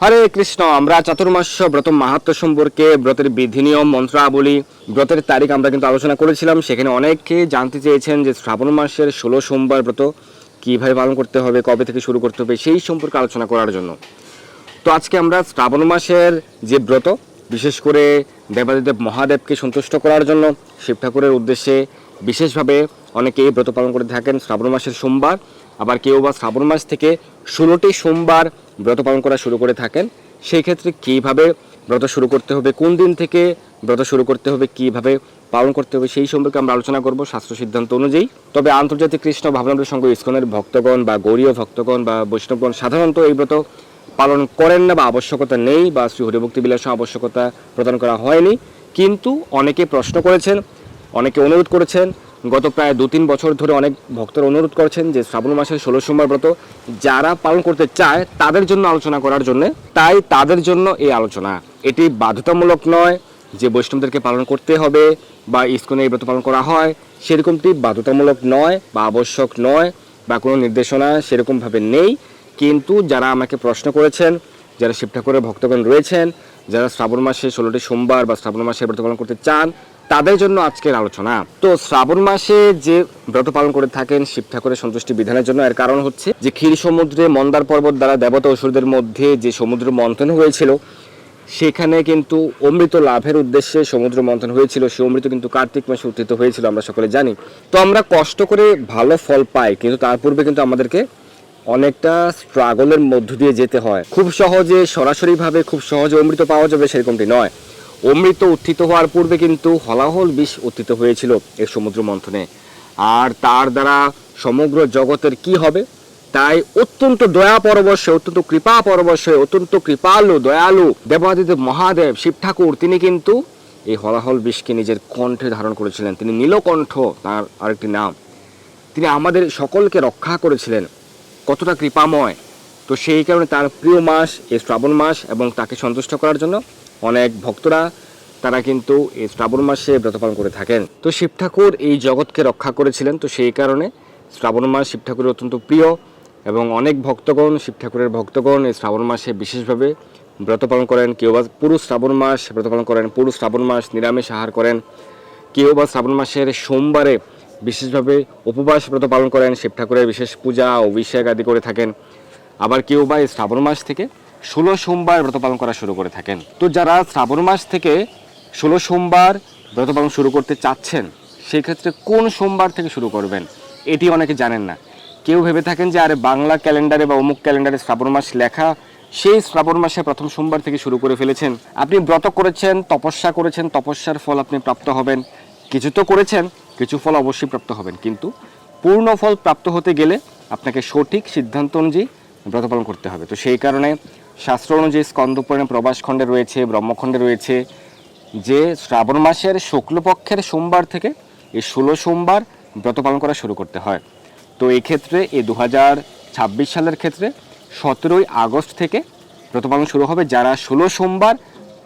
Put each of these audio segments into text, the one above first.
হরে কৃষ্ণ। আমরা চাতুর্মাস্য ব্রত মাহাত্ম্য সম্পর্কে, ব্রতের বিধি নিয়ম, মন্ত্রাবলী, ব্রতের তারিখ আমরা কিন্তু আলোচনা করেছিলাম। সেখানে অনেকে জানতে চেয়েছেন যে শ্রাবণ মাসের 16 সোমবার ব্রত কীভাবে পালন করতে হবে, কবে থেকে শুরু করতে হবে, সেই সম্পর্কে আলোচনা করার জন্য। তো আজকে আমরা শ্রাবণ মাসের যে ব্রত, বিশেষ করে দেবাদিদেব মহাদেবকে সন্তুষ্ট করার জন্য শিব ঠাকুরের উদ্দেশ্যে বিশেষভাবে অনেকে এই ব্রত পালন করে থাকেন শ্রাবণ মাসের সোমবার। আবার কেউ বা শ্রাবণ মাস থেকে 16টি সোমবার ব্রত পালন করা শুরু করে থাকেন। সেই ক্ষেত্রে কীভাবে ব্রত শুরু করতে হবে, কোন দিন থেকে ব্রত শুরু করতে হবে, কীভাবে পালন করতে হবে, সেই সম্পর্কে আমরা আলোচনা করব শাস্ত্র সিদ্ধান্ত অনুযায়ী। তবে আন্তর্জাতিক কৃষ্ণ ভাবনামৃত সংঘ ইসকনের ভক্তগণ বা গৌরীয় ভক্তগণ বা বৈষ্ণবগণ সাধারণত এই ব্রত পালন করেন না বা আবশ্যকতা নেই, বা শ্রী হরিভক্তি বিলাসে আবশ্যকতা প্রদান করা হয়নি। কিন্তু অনেকে প্রশ্ন করেছেন, অনেকে অনুরোধ করেছেন, গত প্রায় 2-3 বছর ধরে অনেক ভক্তরা অনুরোধ করেছেন যে শ্রাবণ মাসের 16 সোমবার ব্রত যারা পালন করতে চায় তাদের জন্য আলোচনা করার জন্য। তাই তাদের জন্য এই আলোচনা। এটি বাধ্যতামূলক নয় যে বৈষ্ণবদেরকে পালন করতে হবে বা ইসকনে এই ব্রত পালন করা হয়, সেরকমটি বাধ্যতামূলক নয় বা আবশ্যক নয় বা কোনো নির্দেশনা সেরকমভাবে নেই। কিন্তু যারা আমাকে প্রশ্ন করেছেন, যারা শিব ঠাকুরের ভক্তগণ রয়েছেন, যারা শ্রাবণ মাসে 16টি সোমবার বা শ্রাবণ মাসে ব্রত পালন করতে চান, তাদের জন্য আজকের আলোচনা। তো শ্রাবণ মাসে যে ব্রত পালন করে থাকেন শিব ঠাকুরের সন্তুষ্টি বিধানের জন্য, এর কারণ হচ্ছে যে ক্ষীর সমুদ্রে মন্দার পর্বত দ্বারা দেবতা অসুরদের মধ্যে যে সমুদ্র মন্থন হয়েছিল, সেখানে কিন্তু অমৃত লাভের উদ্দেশ্যে সমুদ্র মন্থন হয়েছিল। সেই অমৃত কিন্তু কার্তিক মাসে উত্থিত হয়েছিল, আমরা সকলে জানি। তো আমরা কষ্ট করে ভালো ফল পাই, কিন্তু তার পূর্বে কিন্তু আমাদেরকে অনেকটা স্ট্রাগলের মধ্য দিয়ে যেতে হয়। খুব সহজে সরাসরিভাবে খুব সহজে অমৃত পাওয়া যাবে সেরকমটি নয়। অমৃত উত্থিত হওয়ার পূর্বে কিন্তু হলাহল বিষ উত্থিত হয়েছিল এই সমুদ্র মন্থনে, আর তার দ্বারা সমগ্র জগতের কি হবে। তাই অত্যন্ত দয়া পরবশ, অত্যন্ত কৃপা পরবশ, অত্যন্ত কৃপালু দয়ালু দেবাদিদেব মহাদেব শিব ঠাকুর তিনি কিন্তু এই হলাহল বিষকে নিজের কণ্ঠে ধারণ করেছিলেন। তিনি নীলকণ্ঠ তার আরেকটি নাম। তিনি আমাদের সকলকে রক্ষা করেছিলেন। কতটা কৃপাময়! তো সেই কারণে তার প্রিয় মাস এই শ্রাবণ মাস, এবং তাকে সন্তুষ্ট করার জন্য অনেক ভক্তরা তারা কিন্তু এই শ্রাবণ মাসে ব্রত পালন করে থাকেন। তো শিব ঠাকুর এই জগৎকে রক্ষা করেছিলেন, তো সেই কারণে শ্রাবণ মাস শিব ঠাকুরের অত্যন্ত প্রিয়, এবং অনেক ভক্তগণ শিব ঠাকুরের ভক্তগণ এই শ্রাবণ মাসে বিশেষভাবে ব্রত পালন করেন। কেউ বা পুরো শ্রাবণ মাস ব্রত পালন করেন, পুরো শ্রাবণ মাস নিরামিষ আহার করেন। কেউ বা শ্রাবণ মাসের সোমবারে বিশেষভাবে উপবাস ব্রত পালন করেন, শিব ঠাকুরের বিশেষ পূজা অভিষেক আদি করে থাকেন। আবার কেউ বা এই শ্রাবণ মাস থেকে 16 সোমবার ব্রত পালন করা শুরু করে থাকেন। তো যারা শ্রাবণ মাস থেকে 16 সোমবার ব্রত পালন শুরু করতে চাচ্ছেন, সেই ক্ষেত্রে কোন সোমবার থেকে শুরু করবেন এটি অনেকে জানেন না। কেউ ভেবে থাকেন যে আরে বাংলা ক্যালেন্ডারে বা অমুক ক্যালেন্ডারে শ্রাবণ মাস লেখা, সেই শ্রাবণ মাসে প্রথম সোমবার থেকে শুরু করে ফেলেছেন। আপনি ব্রত করেছেন, তপস্যা করেছেন, তপস্যার ফল আপনি প্রাপ্ত হবেন। কিছু তো করেছেন, কিছু ফল অবশ্যই প্রাপ্ত হবেন, কিন্তু পূর্ণ ফল প্রাপ্ত হতে গেলে আপনাকে সঠিক সিদ্ধান্ত অনুযায়ী ব্রত পালন করতে হবে। তো সেই কারণে শাস্ত্র অনুযায়ী স্কন্দপুরাণে প্রবাস খণ্ডে রয়েছে, ব্রহ্মখণ্ডে রয়েছে যে শ্রাবণ মাসের শুক্লপক্ষের সোমবার থেকে এই 16 সোমবার ব্রত পালন করা শুরু করতে হয়। তো এই ক্ষেত্রে এই 2026 সালের ক্ষেত্রে 17ই আগস্ট থেকে ব্রত পালন শুরু হবে যারা 16 সোমবার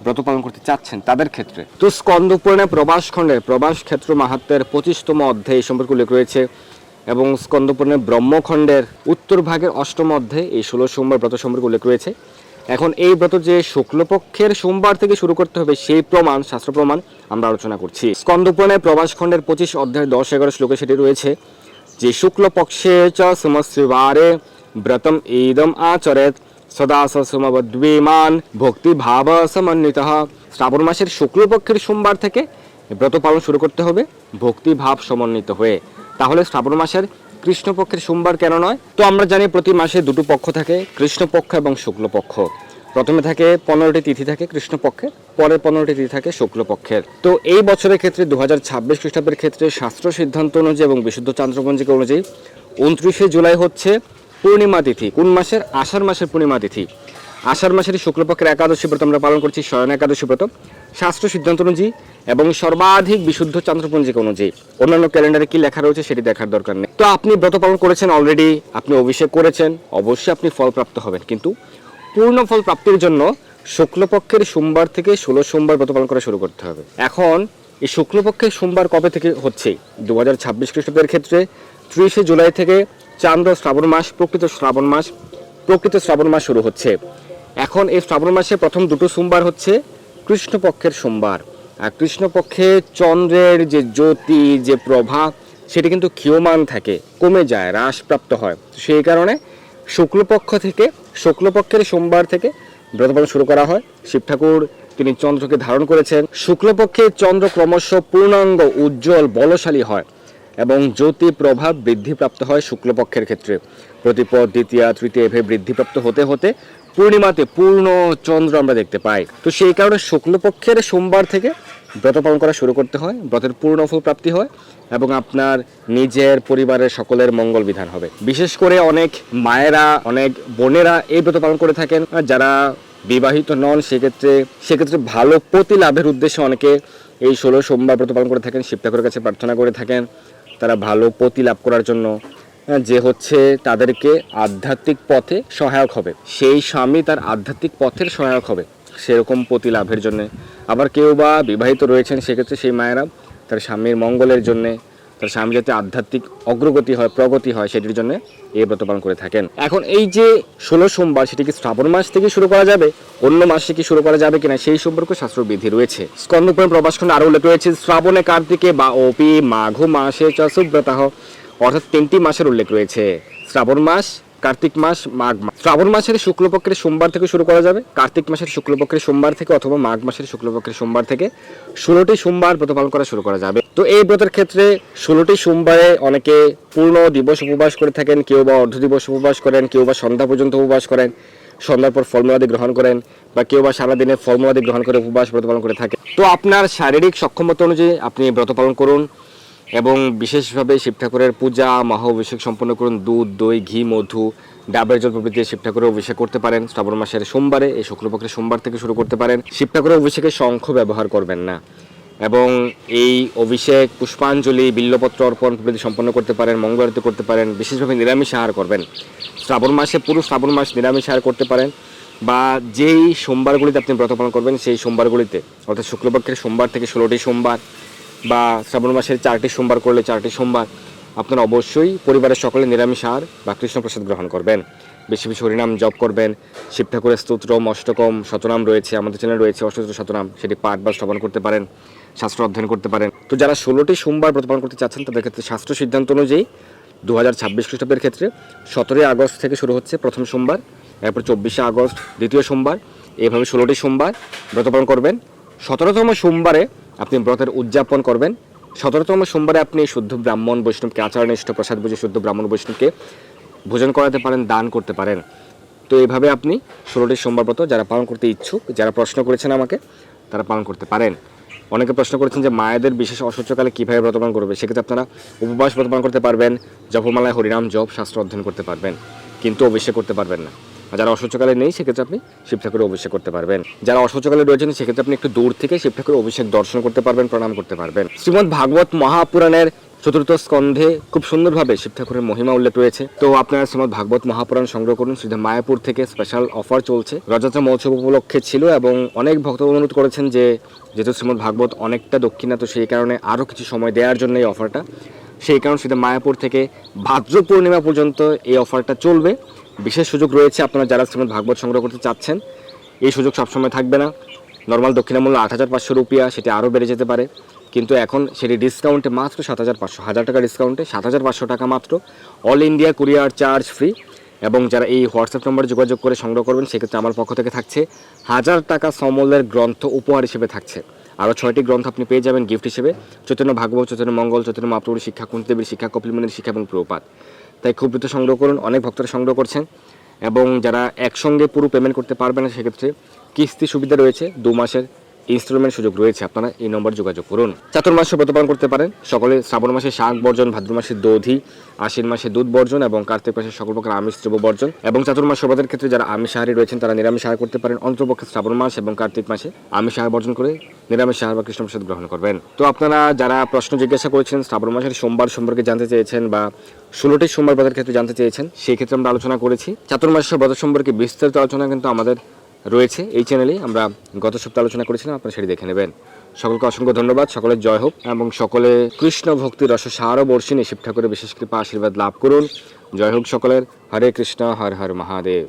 ব্রত পালন করতে চাচ্ছেন তাদের ক্ষেত্রে। তো স্কন্দপুরাণে প্রবাস খণ্ডের প্রবাস ক্ষেত্র মাহাত্ম্যের 25তম অধ্যায় এই সম্পর্কে উল্লেখ রয়েছে, এবং স্কন্দপুরাণে ব্রহ্মখণ্ডের উত্তর ভাগের 8ম অধ্যায়ে এই 16 সোমবার ব্রত সম্পর্কে উল্লেখ রয়েছে। এখন এই ব্রত যে শুক্লপক্ষের সোমবার থেকে শুরু করতে হবে সেই প্রমাণ, শাস্ত্র প্রমাণ আমরা আলোচনা করছি। স্কন্দপুরাণে প্রবাস খণ্ডের 25 অধ্যায় 10-11 শ্লোকে সেটি রয়েছে যে শুক্লপক্ষে চ সমশ্রিবারে ব্রতম ইদম আচরেত সদা সমবদ্বিমান ভক্তি ভাব সমন্বিতঃ। শ্রাবণ মাসের শুক্লপক্ষের সোমবার থেকে ব্রত পালন শুরু করতে হবে ভক্তি ভাব সমন্বিত হয়ে। তাহলে শ্রাবণ মাসের কৃষ্ণপক্ষের সোমবার কেন নয়? তো আমরা জানি প্রতি মাসে দুটো পক্ষ থাকে, কৃষ্ণপক্ষ এবং শুক্লপক্ষ। প্রথমে থাকে 15টি তিথি থাকে কৃষ্ণপক্ষের, পরের 15টি তিথি থাকে শুক্লপক্ষের। তো এই বছরের ক্ষেত্রে 2026 খ্রিস্টাব্দের ক্ষেত্রে শাস্ত্র সিদ্ধান্ত অনুযায়ী এবং বিশুদ্ধ চান্দ্রপঞ্জিকা অনুযায়ী 29শে জুলাই হচ্ছে পূর্ণিমা তিথি। কোন মাসের? আষাঢ় মাসের পূর্ণিমা তিথি। আষাঢ় মাসের শুক্লপক্ষের একাদশী ব্রত আমরা পালন করছি, শয়ন একাদশী ব্রত, শাস্ত্র সিদ্ধান্ত অনুযায়ী এবং সর্বাধিক বিশুদ্ধ চান্দ্রপঞ্জিকা অনুযায়ী। অন্যান্য ক্যালেন্ডারে কি লেখা রয়েছে সেটি দেখার দরকার নেই। তো আপনি ব্রত পালন করেছেন অলরেডি, আপনি অভিষেক করেছেন, অবশ্যই আপনি ফল প্রাপ্ত হবেন, কিন্তু পূর্ণ ফল প্রাপ্তির জন্য শুক্লপক্ষের সোমবার থেকে 16 সোমবার ব্রত পালন করা শুরু করতে হবে। এখন এই শুক্লপক্ষের সোমবার কবে থেকে হচ্ছে? 2026 খ্রিস্টাব্দের ক্ষেত্রে 30শে জুলাই থেকে চান্দ্র শ্রাবণ মাস, প্রকৃত শ্রাবণ মাস শুরু হচ্ছে। এখন এই শ্রাবণ মাসে প্রথম দুটো সোমবার হচ্ছে কৃষ্ণপক্ষের সোমবার। আর কৃষ্ণপক্ষে চন্দ্রের যে জ্যোতি, যে প্রভাব, সেটা কিন্তু ক্ষীয়মান থাকে, কমে যায়, হ্রাসপ্রাপ্ত হয়। সেই কারণে শুক্লপক্ষের সোমবার থেকে ব্রত পালন শুরু করা হয়। শিব ঠাকুর তিনি চন্দ্রকে ধারণ করেছেন। শুক্লপক্ষে চন্দ্র ক্রমশ পূর্ণাঙ্গ, উজ্জ্বল, বলশালী হয় এবং জ্যোতি প্রভাব বৃদ্ধিপ্রাপ্ত হয় শুক্লপক্ষের ক্ষেত্রে। প্রতিপদ, দ্বিতীয়া, তৃতীয়া এভাবে বৃদ্ধিপ্রাপ্ত হতে হতে পূর্ণিমাতে পূর্ণ চন্দ্র আমরা দেখতে পাই। তো সেই কারণে শুক্লপক্ষের সোমবার থেকে ব্রত পালন করা শুরু করতে হয়, ব্রতের পূর্ণ ফল প্রাপ্তি হয় এবং আপনার নিজের পরিবারের সকলের মঙ্গল বিধান হবে। বিশেষ করে অনেক মায়েরা, অনেক বোনেরা এই ব্রত পালন করে থাকেন। যারা বিবাহিত নন সেক্ষেত্রে ভালো পতি লাভের উদ্দেশ্যে অনেকে এই 16 সোমবার ব্রত পালন করে থাকেন, শিব ঠাকুরের কাছে প্রার্থনা করে থাকেন তারা ভালো পতি লাভ করার জন্য, যে হচ্ছে তাদেরকে আধ্যাত্মিক পথে সহায়ক হবে, সেই স্বামী তার আধ্যাত্মিক পথের সহায়ক হবে সেরকম পতি লাভের জন্য। আবার কেউ বা বিবাহিত রয়েছেন, সেক্ষেত্রে সেই মায়েরা তার স্বামীর মঙ্গলের জন্যে, তার স্বামী যাতে আধ্যাত্মিক অগ্রগতি হয়, প্রগতি হয়, সেটির জন্য এই ব্রত পালন করে থাকেন। এখন এই যে 16 সোমবার, সেটি কি শ্রাবণ মাস থেকে শুরু করা যাবে, অন্য মাসে কি শুরু করা যাবে কিনা, সেই সম্পর্কে শাস্ত্রবিধি রয়েছে। স্কন্দপুরাণ প্রভাসখণ্ডে আরো উল্লেখ রয়েছে, শ্রাবণে কার্তিকে বা অপি মাঘ মাসে চ সুব্রতঃ, অর্থাৎ 3টি মাসের উল্লেখ রয়েছে, শ্রাবণ মাস, কার্তিক মাস, মাঘ মাস। শ্রাবণ মাসের শুক্লপক্ষের সোমবার থেকে শুরু করা যাবে, কার্তিক মাসের শুক্লপক্ষের সোমবার থেকে, অথবা মাঘ মাসের শুক্লপক্ষের সোমবার থেকে 16টি সোমবার ব্রত পালন করা শুরু করা যাবে। তো এই ব্রতের ক্ষেত্রে 16টি সোমবারে অনেকে পূর্ণ দিবস উপবাস করে থাকেন, কেউ বা অর্ধ দিবস উপবাস করেন, কেউ বা সন্ধ্যা পর্যন্ত উপবাস করেন, সন্ধ্যার পর ফলমূলাদি গ্রহণ করেন, বা কেউ বা সারাদিনে ফলমূলাদি গ্রহণ করে উপবাস ব্রত পালন করে থাকে। তো আপনার শারীরিক সক্ষমতা অনুযায়ী আপনি ব্রত পালন করুন এবং বিশেষভাবে শিব ঠাকুরের পূজা, মহা অভিষেক সম্পন্ন করুন। দুধ, দই, ঘি, মধু, ডাবের জল প্রভৃতি শিব ঠাকুরের অভিষেক করতে পারেন শ্রাবণ মাসের সোমবারে। এই শুক্লপক্ষের সোমবার থেকে শুরু করতে পারেন। শিব ঠাকুরের অভিষেকে শঙ্খ ব্যবহার করবেন না এবং এই অভিষেক, পুষ্পাঞ্জলি, বিল্লপত্র অর্পণ প্রভৃতি সম্পন্ন করতে পারেন, মঙ্গলারতি করতে পারেন। বিশেষভাবে নিরামিষ আহার করবেন শ্রাবণ মাসে, পুরো শ্রাবণ মাস নিরামিষ আহার করতে পারেন। বা যেই সোমবারগুলিতে আপনি ব্রত পালন করবেন সেই সোমবারগুলিতে, অর্থাৎ শুক্লপক্ষের সোমবার থেকে 16টি সোমবার, বা শ্রাবণ মাসের 4টি সোমবার করলে 4টি সোমবার, আপনারা অবশ্যই পরিবারের সকলে নিরামিষ আহার বা কৃষ্ণপ্রসাদ গ্রহণ করবেন। বেশি বেশি হরিনাম জপ করবেন। শিব ঠাকুরের স্তোত্রম, অষ্টকম, শতনাম রয়েছে, আমাদের চ্যানেলে রয়েছে অষ্টচর শতনাম, সেটি পাঠ বা শ্রবণ করতে পারেন, শাস্ত্র অধ্যয়ন করতে পারেন। তো যারা 16টি সোমবার ব্রত পালন করতে চাচ্ছেন তাদের ক্ষেত্রে শাস্ত্র সিদ্ধান্ত অনুযায়ী 2026 খ্রিস্টাব্দের ক্ষেত্রে 17 আগস্ট থেকে শুরু হচ্ছে প্রথম সোমবার, এরপর 24 আগস্ট দ্বিতীয় সোমবার, এইভাবে 16টি সোমবার ব্রত পালন করবেন। 17তম সোমবারে আপনি ব্রতের উদযাপন করবেন। 17তম সোমবারে আপনি শুদ্ধ ব্রাহ্মণ বৈষ্ণবকে, আচারনিষ্ঠ প্রসাদ বুঝে শুদ্ধ ব্রাহ্মণ বৈষ্ণবকে ভোজন করাতে পারেন, দান করতে পারেন। তো এইভাবে আপনি 16টি সোমবার ব্রত যারা পালন করতে ইচ্ছুক, যারা প্রশ্ন করেছেন আমাকে, তারা পালন করতে পারেন। অনেকে প্রশ্ন করেছেন যে মায়েদের বিশেষ অসহ্যকালে কীভাবে ব্রত পালন করবে। সেক্ষেত্রে আপনারা উপবাস ব্রত পালন করতে পারবেন, জপমালায় হরিনাম জপ, শাস্ত্র অধ্যয়ন করতে পারবেন, কিন্তু অভিষেক করতে পারবেন না। আর যারা অসহ্যকালে নেই সেক্ষেত্রে আপনি শিব ঠাকুরের অভিষেক করতে পারবেন। যারা অসহ্যকালে রয়েছেন সেক্ষেত্রে আপনি একটু দূর থেকে শিব ঠাকুরের অভিষেক দর্শন করতে পারবেন, প্রণাম করতে পারবেন। শ্রীমদ্ ভাগবত মহাপুরাণের 4th স্কন্ধে খুব সুন্দরভাবে শিব ঠাকুরের মহিমা উল্লেখ রয়েছে। তো আপনারা শ্রীমদ্ ভাগবত মহাপুরাণ সংগ্রহ করুন। শ্রীধাম মায়াপুর থেকে স্পেশাল অফার চলছে, রথযাত্রা মহোৎসব উপলক্ষে ছিল, এবং অনেক ভক্ত অনুরোধ করেছেন যে যেহেতু শ্রীমদ্ ভাগবত অনেকটা দক্ষিণা, তো সেই কারণে আরও কিছু সময় দেওয়ার জন্য এই অফারটা। সেই কারণে শ্রীধাম মায়াপুর থেকে ভাদ্র পূর্ণিমা পর্যন্ত এই অফারটা চলবে। বিশেষ সুযোগ রয়েছে, আপনারা যারা শ্রীমদ্ ভাগবত সংগ্রহ করতে চাচ্ছেন, এই সুযোগ সবসময় থাকবে না। নর্মাল দক্ষিণা মূল্য 8,500 রুপিয়া, সেটি আরও বেড়ে যেতে পারে, কিন্তু এখন সেটি ডিসকাউন্টে মাত্র 7,500, 1000 টাকা ডিসকাউন্টে 7,500 টাকা মাত্র। All India courier charge free. এবং যারা এই হোয়াটসঅ্যাপ নম্বরে যোগাযোগ করে সংগ্রহ করবেন সেক্ষেত্রে আমার পক্ষ থেকে থাকছে 1000 টাকা সমমূল্যের গ্রন্থ উপহার হিসেবে থাকছে। আরও 6টি গ্রন্থ আপনি পেয়ে যাবেন গিফট হিসেবে, চৈতন্য ভাগবত, চৈতন্য মঙ্গল, চৈতন্য মহাপ্রভুর শিক্ষা, কুন্তিদেবীর শিক্ষা, কপিল মুনির শিক্ষা এবং প্রভুপাদ। তাই খুব দ্রুত সংগ্রহ করুন। অনেক ভক্তরা সংগ্রহ করছেন, এবং যারা একসঙ্গে পুরো পেমেন্ট করতে পারবেন না সেক্ষেত্রে কিস্তি সুবিধা রয়েছে, 2 মাসের ইনস্টলমেন্ট সুযোগ রয়েছে। আপনারা এই নম্বরে যোগাযোগ করুন। চাতুর্মাসে ব্রত পালন করতে পারেন সকলে। শ্রাবণ মাসে শাক বর্জন, ভাদ্র মাসে দধি, আশ্বিন মাসে দুধ বর্জন এবং কার্তিক মাসে সকল প্রকার আমিষ দ্রব্য বর্জন। এবং চাতুর্মাস ব্রতের ক্ষেত্রে যারা আমিষাহারী রয়েছেন তারা নিরামিষ আহার করতে পারেন। অন্ততপক্ষে শ্রাবণ মাস এবং কার্তিক মাসে আমিষ আহার বর্জন করে নিরামিষ আহার বা কৃষ্ণপ্রসাদ গ্রহণ করবেন। তো আপনারা যারা প্রশ্ন জিজ্ঞাসা করেছেন শ্রাবণ মাসের সোমবার সম্পর্কে জানতে চেয়েছেন, বা 16টি সোমবার ব্রতের ক্ষেত্রে জানতে চেয়েছেন, সেই ক্ষেত্রে আমরা আলোচনা করেছি। চাতুর্মাসের ব্রত সম্পর্কে বিস্তারিত আলোচনা কিন্তু আমাদের রয়েছে এই চ্যানেলে, আমরা গত সপ্তাহে আলোচনা করেছিলাম, আপনারা সেটি দেখে নেবেন। সকলকে অসংখ্য ধন্যবাদ, সকলের জয় হোক, এবং সকলে কৃষ্ণ ভক্তির রস সার বর্ষিণী শিব ঠাকুরের বিশেষ কৃপা আশীর্বাদ লাভ করুন। জয় হোক সকলের। হরে কৃষ্ণ, হর হর মহাদেব।